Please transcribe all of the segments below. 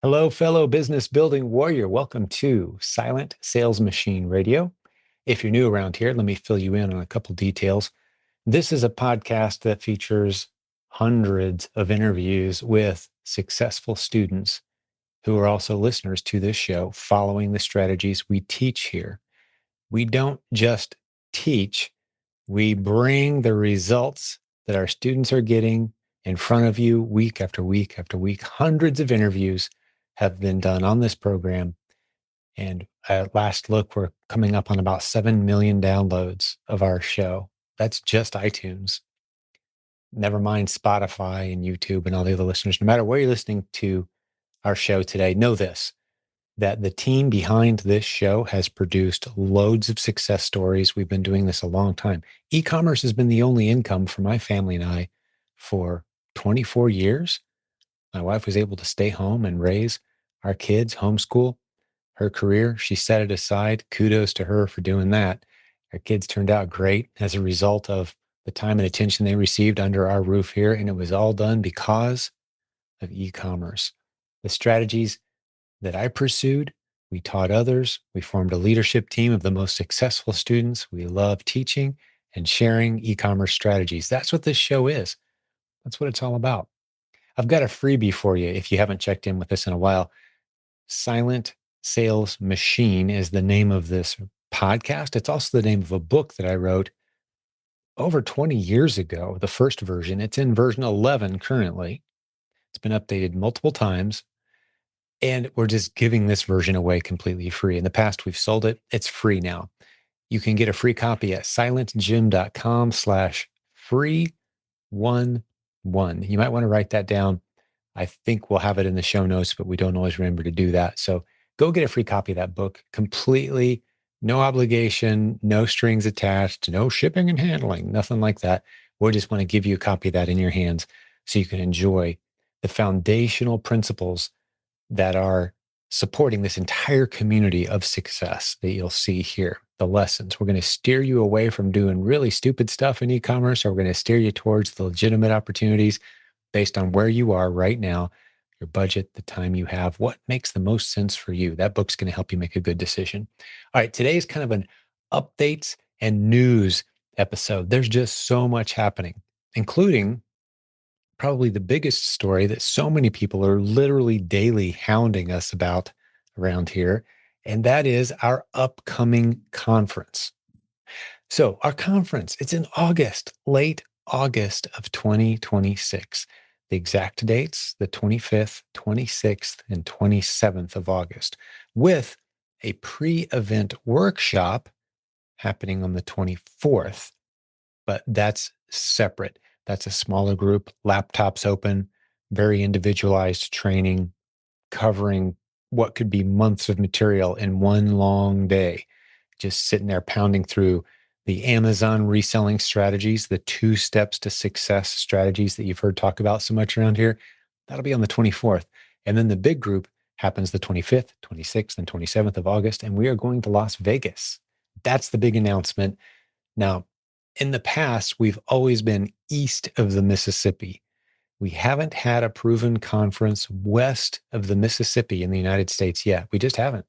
Hello, fellow business building warrior. Welcome to Silent Sales Machine Radio. If you're new around here, let me fill you in on a couple details. This is a podcast that features hundreds of interviews with successful students who are also listeners to this show, following the strategies we teach here. We don't just teach, we bring the results that our students are getting in front of you week after week after week. Hundreds of interviews have been done on this program. And at last look, we're coming up on about 7 million downloads of our show. That's just iTunes. Never mind Spotify and YouTube and all the other listeners. No matter where you're listening to our show today, know this, that the team behind this show has produced loads of success stories. We've been doing this a long time. E-commerce has been the only income for my family and I for 24 years. My wife was able to stay home and raise our kids, homeschool her career. She set it aside. Kudos to her for doing that. Our kids turned out great as a result of the time and attention they received under our roof here. And it was all done because of e-commerce. The strategies that I pursued, we taught others. We formed a leadership team of the most successful students. We love teaching and sharing e-commerce strategies. That's what this show is. That's what it's all about. I've got a freebie for you if you haven't checked in with us in a while. Silent Sales Machine is the name of this podcast. It's also the name of a book that I wrote over 20 years ago, the first version. It's in version 11 currently. It's been updated multiple times. And we're just giving this version away completely free. In the past, we've sold it. It's free now. You can get a free copy at silentjim.com/free11. You might want to write that down. I think we'll have it in the show notes, but we don't always remember to do that. So go get a free copy of that book completely, no obligation, no strings attached, no shipping and handling, nothing like that. We just want to give you a copy of that in your hands so you can enjoy the foundational principles that are supporting this entire community of success that you'll see here. The lessons. We're going to steer you away from doing really stupid stuff in e-commerce, or we're going to steer you towards the legitimate opportunities based on where you are right now, your budget, the time you have, what makes the most sense for you. That book's going to help you make a good decision. All right, today is kind of an updates and news episode. There's just so much happening, including probably the biggest story that so many people are literally daily hounding us about around here, and that is our upcoming conference. So our conference, it's in August, late August of 2026. The exact dates, the 25th, 26th, and 27th of August, with a pre-event workshop happening on the 24th, but that's separate. That's a smaller group, laptops open, very individualized training, covering what could be months of material in one long day, just sitting there pounding through the Amazon reselling strategies, the 2 steps to success strategies that you've heard talk about so much around here. That'll be on the 24th. And then the big group happens the 25th, 26th, and 27th of August. And we are going to Las Vegas. That's the big announcement. Now, in the past, we've always been east of the Mississippi. We haven't had a proven conference west of the Mississippi in the United States yet. We just haven't,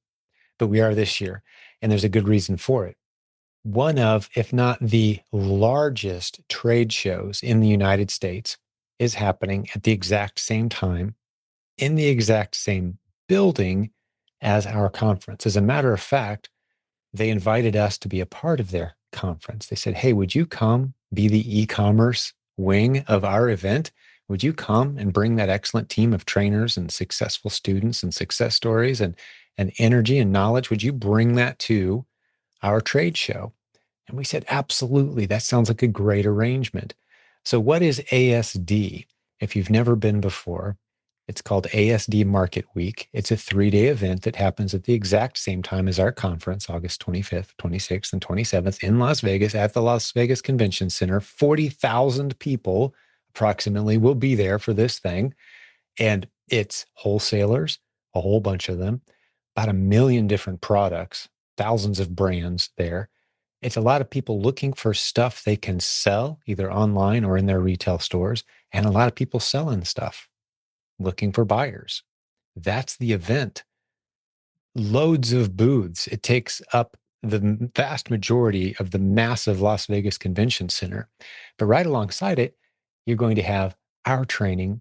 but we are this year. And there's a good reason for it. One of, if not the largest trade shows in the United States is happening at the exact same time in the exact same building as our conference. As a matter of fact, they invited us to be a part of their conference. They said, hey, would you come be the e-commerce wing of our event? Would you come and bring that excellent team of trainers and successful students and success stories and energy and knowledge? Would you bring that to our trade show? And we said, absolutely. That sounds like a great arrangement. So what is ASD? If you've never been before, it's called ASD Market Week. It's a 3-day event that happens at the exact same time as our conference, August 25th, 26th, and 27th in Las Vegas at the Las Vegas Convention Center. 40,000 people approximately will be there for this thing. And it's wholesalers, a whole bunch of them, about 1 million different products, thousands of brands there. It's a lot of people looking for stuff they can sell either online or in their retail stores, and a lot of people selling stuff, looking for buyers. That's the event. Loads of booths. It takes up the vast majority of the massive Las Vegas Convention Center. But right alongside it, you're going to have our training,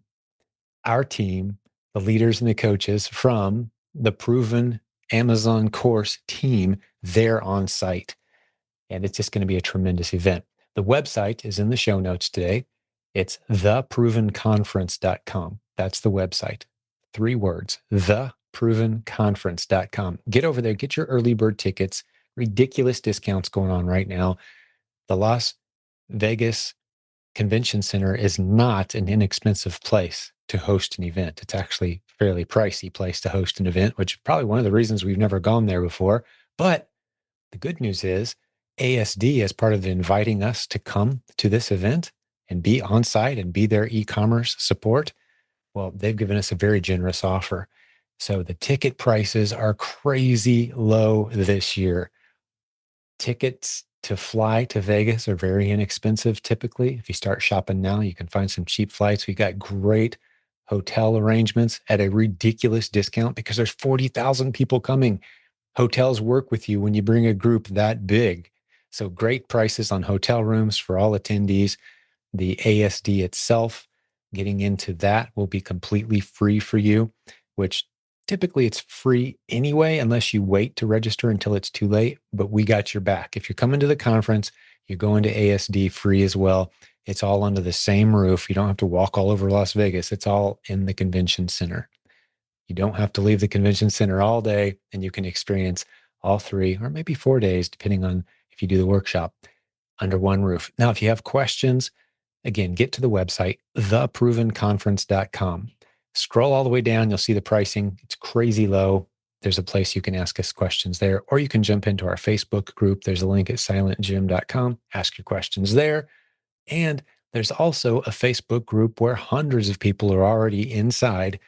our team, the leaders and the coaches from the Proven Amazon course team there on site. And it's just going to be a tremendous event. The website is in the show notes today. It's TheProvenConference.com. That's the website. 3 words, TheProvenConference.com. Get over there, get your early bird tickets. Ridiculous discounts going on right now. The Las Vegas Convention Center is not an inexpensive place to host an event. It's actually a fairly pricey place to host an event, which is probably one of the reasons we've never gone there before. But the good news is ASD, as part of inviting us to come to this event and be on site and be their e-commerce support, well, they've given us a very generous offer. So the ticket prices are crazy low this year. Tickets to fly to Vegas are very inexpensive typically. If you start shopping now, you can find some cheap flights. We got great hotel arrangements at a ridiculous discount because there's 40,000 people coming. Hotels work with you when you bring a group that big. So great prices on hotel rooms for all attendees. The ASD itself, getting into that will be completely free for you, which typically it's free anyway, unless you wait to register until it's too late. But we got your back. If you're coming to the conference, you're going to ASD free as well. It's all under the same roof. You don't have to walk all over Las Vegas. It's all in the convention center. You don't have to leave the convention center all day, and you can experience all 3 or maybe 4 days, depending on if you do the workshop, under one roof. Now, if you have questions, again, get to the website, theprovenconference.com. Scroll all the way down. You'll see the pricing. It's crazy low. There's a place you can ask us questions there, or you can jump into our Facebook group. There's a link at silentjimdotcom. Ask your questions there. And there's also a Facebook group where hundreds of people are already inside.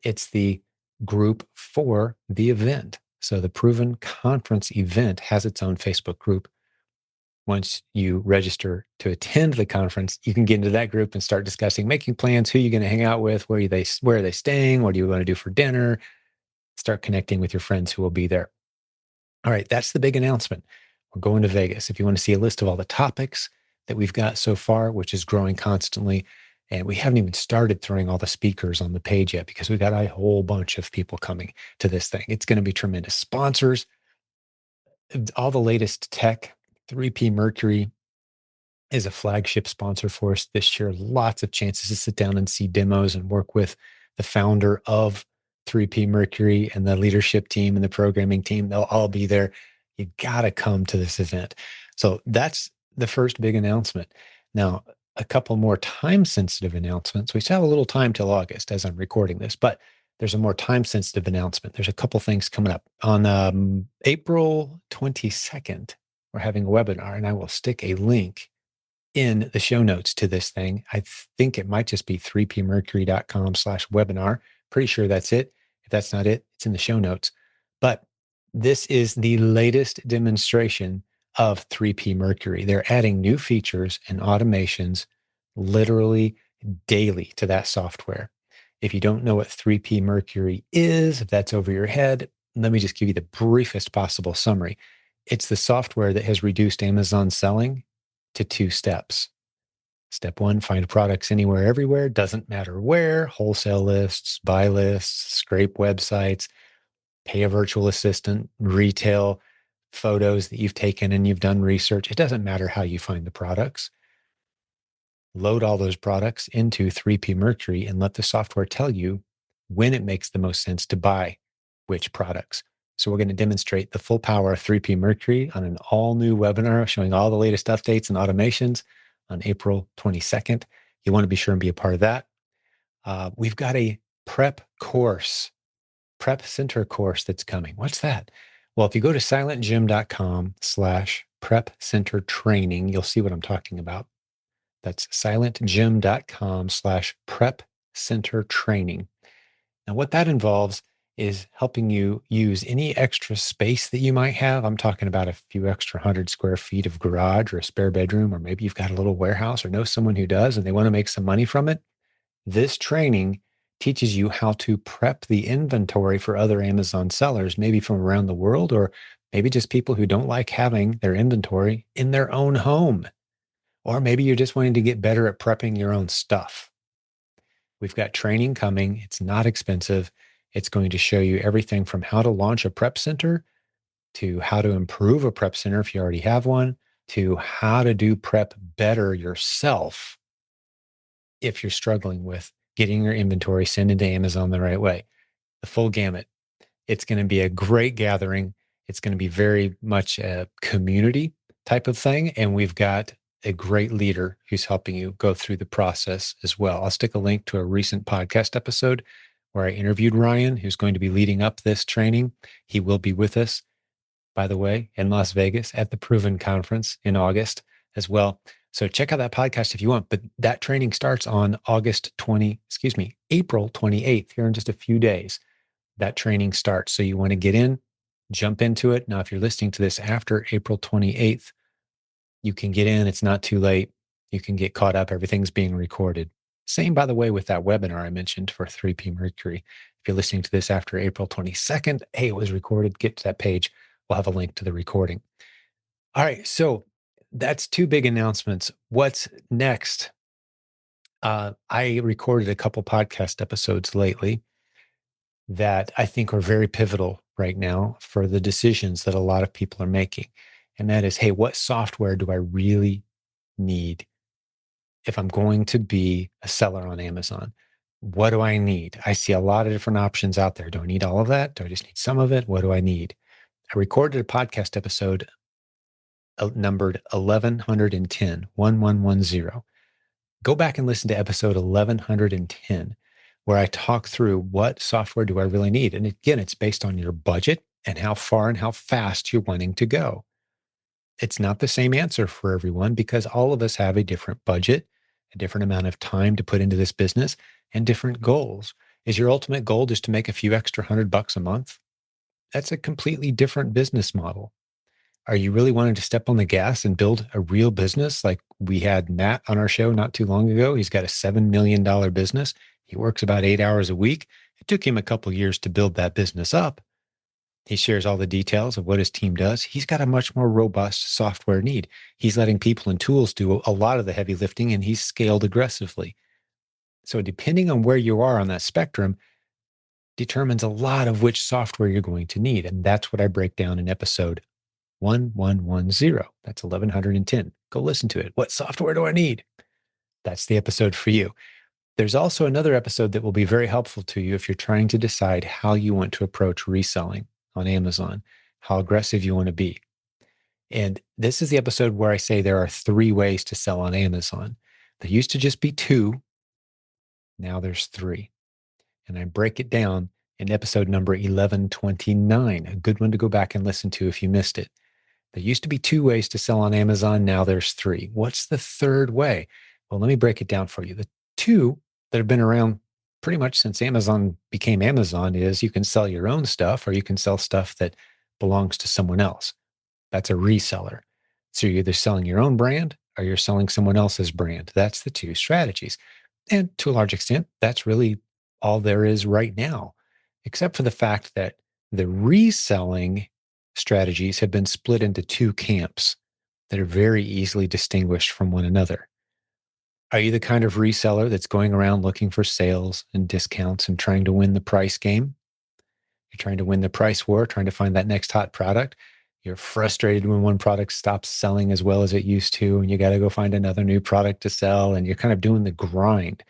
It's the group for the event. So the Proven Conference event has its own Facebook group. Once you register to attend the conference, you can get into that group and start discussing, making plans, who you're going to hang out with, where are they staying, what do you want to do for dinner, start connecting with your friends who will be there. All right, that's the big announcement. We're going to Vegas. If you want to see a list of all the topics that we've got so far, which is growing constantly, and we haven't even started throwing all the speakers on the page yet because we've got a whole bunch of people coming to this thing. It's going to be tremendous. Sponsors, all the latest tech. 3P Mercury is a flagship sponsor for us this year. Lots of chances to sit down and see demos and work with the founder of 3P Mercury and the leadership team and the programming team. They'll all be there. You got to come to this event. So that's the first big announcement. Now, a couple more time-sensitive announcements. We still have a little time till August as I'm recording this, but there's a more time-sensitive announcement. There's a couple things coming up. On April 22nd, we're having a webinar, and I will stick a link in the show notes to this thing. I think it might just be 3pmercury.com/webinar. Pretty sure that's it. If that's not it, it's in the show notes. But this is the latest demonstration of 3P Mercury. They're adding new features and automations literally daily to that software. If you don't know what 3P Mercury is, if that's over your head, let me just give you the briefest possible summary. It's the software that has reduced Amazon selling to 2 steps. Step 1, find products anywhere, everywhere, doesn't matter where, wholesale lists, buy lists, scrape websites, pay a virtual assistant, retail, photos that you've taken and you've done research. It doesn't matter how you find the products. Load all those products into 3P Mercury and let the software tell you when it makes the most sense to buy which products. So we're going to demonstrate the full power of 3P Mercury on an all-new webinar showing all the latest updates and automations on April 22nd. You want to be sure and be a part of that. We've got a prep center course that's coming. What's that? Well, if you go to silentjim.com/prep center training, you'll see what I'm talking about. That's silentjim.com/prep center training. Now, what that involves is helping you use any extra space that you might have. I'm talking about a few extra 100 square feet of garage or a spare bedroom, or maybe you've got a little warehouse or know someone who does and they want to make some money from it. This training teaches you how to prep the inventory for other Amazon sellers, maybe from around the world, or maybe just people who don't like having their inventory in their own home. Or maybe you're just wanting to get better at prepping your own stuff. We've got training coming. It's not expensive. It's going to show you everything from how to launch a prep center to how to improve a prep center if you already have one, to how to do prep better yourself if you're struggling with getting your inventory sent into Amazon the right way. The full gamut. It's going to be a great gathering. It's going to be very much a community type of thing. And we've got a great leader who's helping you go through the process as well. I'll stick a link to a recent podcast episode where I interviewed Ryan, who's going to be leading up this training. He will be with us, by the way, in Las Vegas at the Proven Conference in August as well. So check out that podcast if you want. But that training starts on April 28th, here in just a few days. That training starts. So you want to get in, jump into it. Now, if you're listening to this after April 28th, you can get in. It's not too late. You can get caught up. Everything's being recorded. Same, by the way, with that webinar I mentioned for 3P Mercury. If you're listening to this after April 22nd, hey, it was recorded. Get to that page. We'll have a link to the recording. All right. So that's two big announcements. What's next? I recorded a couple podcast episodes lately that I think are very pivotal right now for the decisions that a lot of people are making. And that is, hey, what software do I really need if I'm going to be a seller on Amazon? What do I need? I see a lot of different options out there. Do I need all of that? Do I just need some of it? What do I need? I recorded a podcast episode numbered 1110. Go back and listen to episode 1110, where I talk through what software do I really need. And again, it's based on your budget and how far and how fast you're wanting to go. It's not the same answer for everyone because all of us have a different budget, a different amount of time to put into this business, and different goals. Is your ultimate goal just to make a few extra $100 a month? That's a completely different business model. Are you really wanting to step on the gas and build a real business? Like we had Matt on our show not too long ago. He's got a $7 million business. He works about 8 hours a week. It took him a couple of years to build that business up. He shares all the details of what his team does. He's got a much more robust software need. He's letting people and tools do a lot of the heavy lifting, and he's scaled aggressively. So depending on where you are on that spectrum determines a lot of which software you're going to need. And that's what I break down in episode 1110. That's 1110. Go listen to it. What software do I need? That's the episode for you. There's also another episode that will be very helpful to you if you're trying to decide how you want to approach reselling on Amazon, how aggressive you want to be. And this is the episode where I say there are 3 ways to sell on Amazon. There used to just be 2. Now there's 3. And I break it down in episode number 1129, a good one to go back and listen to if you missed it. There used to be 2 ways to sell on Amazon. Now there's 3. What's the third way? Well, let me break it down for you. The 2 that have been around pretty much since Amazon became Amazon is you can sell your own stuff or you can sell stuff that belongs to someone else. That's a reseller. So you're either selling your own brand or you're selling someone else's brand. That's the 2 strategies. And to a large extent, that's really all there is right now, except for the fact that the reselling strategies have been split into 2 camps that are very easily distinguished from one another. Are you the kind of reseller that's going around looking for sales and discounts and trying to win the price game? You're trying to win the price war, trying to find that next hot product. You're frustrated when one product stops selling as well as it used to, and you got to go find another new product to sell, and you're kind of doing the grind.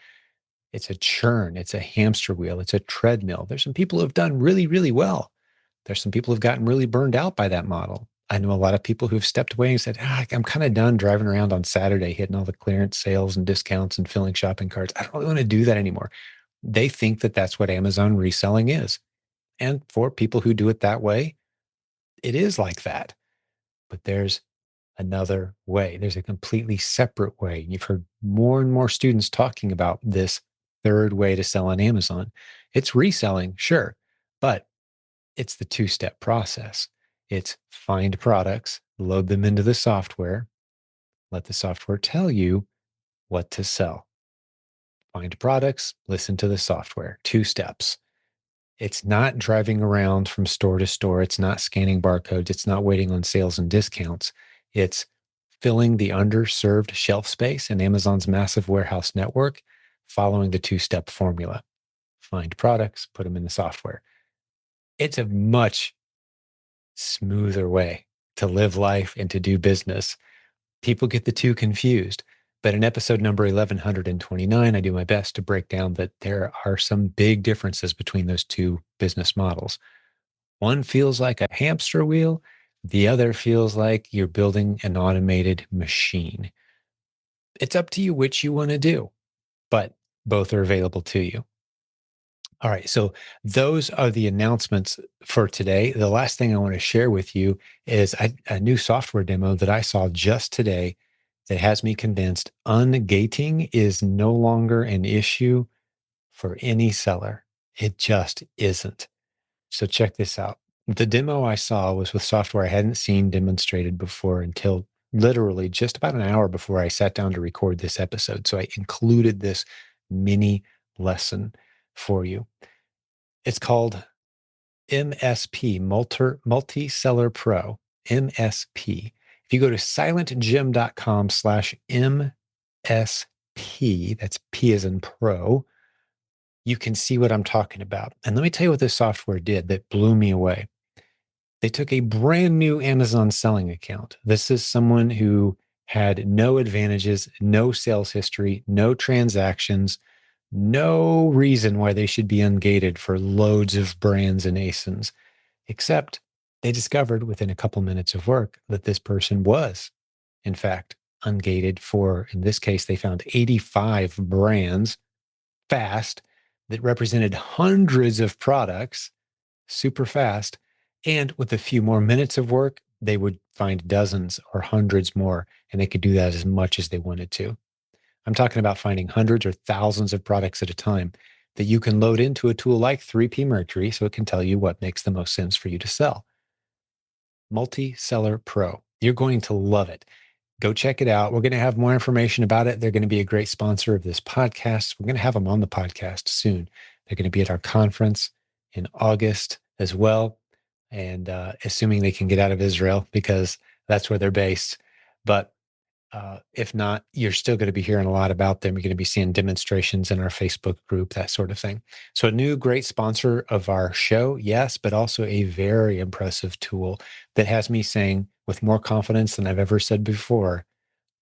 It's a churn, it's a hamster wheel, it's a treadmill. There's some people who have done really, really well. There's some people who've gotten really burned out by that model. I know a lot of people who've stepped away and said, I'm kind of done driving around on Saturday, hitting all the clearance sales and discounts and filling shopping carts. I don't really want to do that anymore. They think that that's what Amazon reselling is. And for people who do it that way, it is like that. But there's another way. There's a completely separate way. You've heard more and more students talking about this third way to sell on Amazon. It's reselling, sure, but it's the 2-step process. It's find products, load them into the software, let the software tell you what to sell. Find products, listen to the software. 2 steps. It's not driving around from store to store. It's not scanning barcodes. It's not waiting on sales and discounts. It's filling the underserved shelf space in Amazon's massive warehouse network, following the 2-step formula. Find products, put them in the software. It's a much smoother way to live life and to do business. People get the two confused. But in episode number 1129, I do my best to break down that there are some big differences between those two business models. One feels like a hamster wheel, the other feels like you're building an automated machine. It's up to you which you want to do, but both are available to you. All right. So those are the announcements for today. The last thing I want to share with you is a new software demo that I saw just today that has me convinced ungating is no longer an issue for any seller. It just isn't. So check this out. The demo I saw was with software I hadn't seen demonstrated before until literally just about an hour before I sat down to record this episode. So I included this mini lesson for you. It's called MSP, Multi-Seller Pro, MSP. If you go to silentjim.com/MSP, that's P as in pro, you can see what I'm talking about. And let me tell you what this software did that blew me away. They took a brand new Amazon selling account. This is someone who had no advantages, no sales history, no transactions, no reason why they should be ungated for loads of brands and ASINs, except they discovered within a couple minutes of work that this person was, in fact, ungated for, in this case, they found 85 brands fast that represented hundreds of products super fast. And with a few more minutes of work, they would find dozens or hundreds more, and they could do that as much as they wanted to. I'm talking about finding hundreds or thousands of products at a time that you can load into a tool like 3P Mercury so it can tell you what makes the most sense for you to sell. MultiSeller Pro. You're going to love it. Go check it out. We're going to have more information about it. They're going to be a great sponsor of this podcast. We're going to have them on the podcast soon. They're going to be at our conference in August as well. And assuming they can get out of Israel because that's where they're based. But if not, you're still going to be hearing a lot about them. You're going to be seeing demonstrations in our Facebook group, that sort of thing. So a new great sponsor of our show, yes, but also a very impressive tool that has me saying with more confidence than I've ever said before,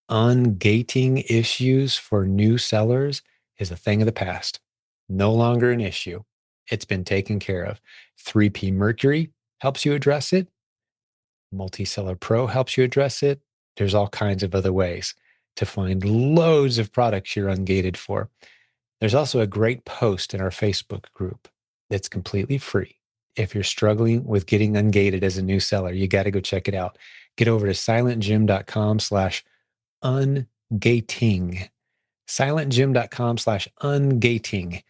ungating issues for new sellers is a thing of the past. No longer an issue. It's been taken care of. 3P Mercury helps you address it. MultiSeller Pro helps you address it. There's all kinds of other ways to find loads of products you're ungated for. There's also a great post in our Facebook group that's completely free. If you're struggling with getting ungated as a new seller, you got to go check it out. Get over to silentjim.com/ungating. silentjim.com/ungating.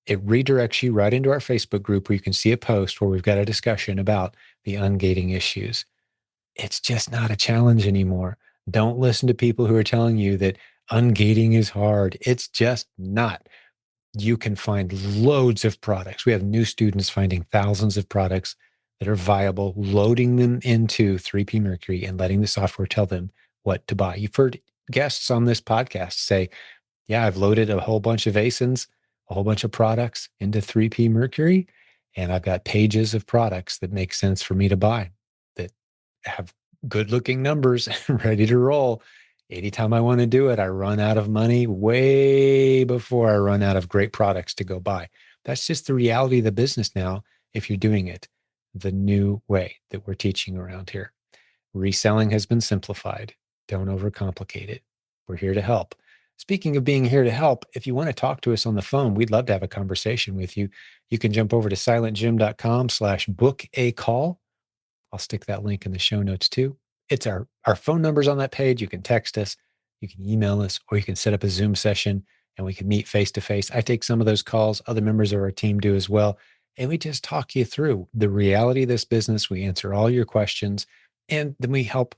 It redirects you right into our Facebook group where you can see a post where we've got a discussion about the ungating issues. It's just not a challenge anymore. Don't listen to people who are telling you that ungating is hard. It's just not. You can find loads of products. We have new students finding thousands of products that are viable, loading them into 3P Mercury and letting the software tell them what to buy. You've heard guests on this podcast say, yeah, I've loaded a whole bunch of ASINs, a whole bunch of products into 3P Mercury, and I've got pages of products that make sense for me to buy that have good looking numbers ready to roll. Anytime I want to do it, I run out of money way before I run out of great products to go buy. That's just the reality of the business now if you're doing it the new way that we're teaching around here. Reselling has been simplified. Don't overcomplicate it. We're here to help. Speaking of being here to help, if you want to talk to us on the phone, we'd love to have a conversation with you. You can jump over to silentjim.com/book a call. I'll stick that link in the show notes too. It's our phone numbers on that page. You can text us, you can email us, or you can set up a Zoom session and we can meet face to face. I take some of those calls. Other members of our team do as well. And we just talk you through the reality of this business. We answer all your questions and then we help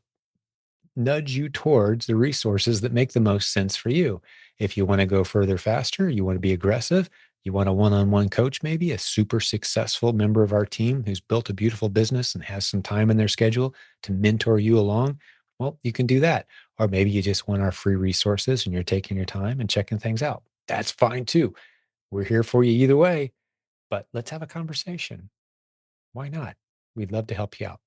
nudge you towards the resources that make the most sense for you. If you want to go further faster, you want to be aggressive, you want a one-on-one coach, maybe a super successful member of our team who's built a beautiful business and has some time in their schedule to mentor you along, well, you can do that. Or maybe you just want our free resources and you're taking your time and checking things out. That's fine too. We're here for you either way, but let's have a conversation. Why not? We'd love to help you out.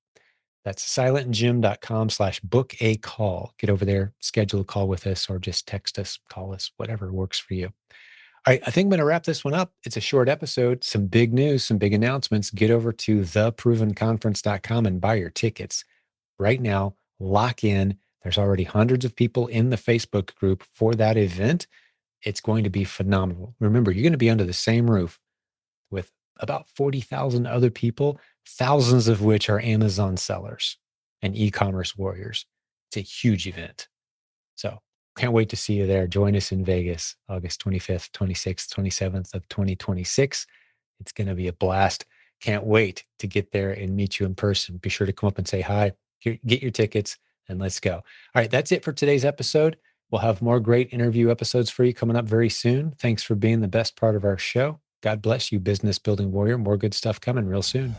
That's silentjimdotcom/book a call. Get over there, schedule a call with us, or just text us, call us, whatever works for you. All right, I think I'm going to wrap this one up. It's a short episode, some big news, some big announcements. Get over to TheProvenConference.com and buy your tickets right now. Lock in. There's already hundreds of people in the Facebook group for that event. It's going to be phenomenal. Remember, you're going to be under the same roof with about 40,000 other people, thousands of which are Amazon sellers and e-commerce warriors. It's a huge event. So can't wait to see you there. Join us in Vegas, August 25th, 26th, 27th of 2026. It's going to be a blast. Can't wait to get there and meet you in person. Be sure to come up and say hi, get your tickets, and let's go. All right, that's it for today's episode. We'll have more great interview episodes for you coming up very soon. Thanks for being the best part of our show. God bless you, business building warrior. More good stuff coming real soon.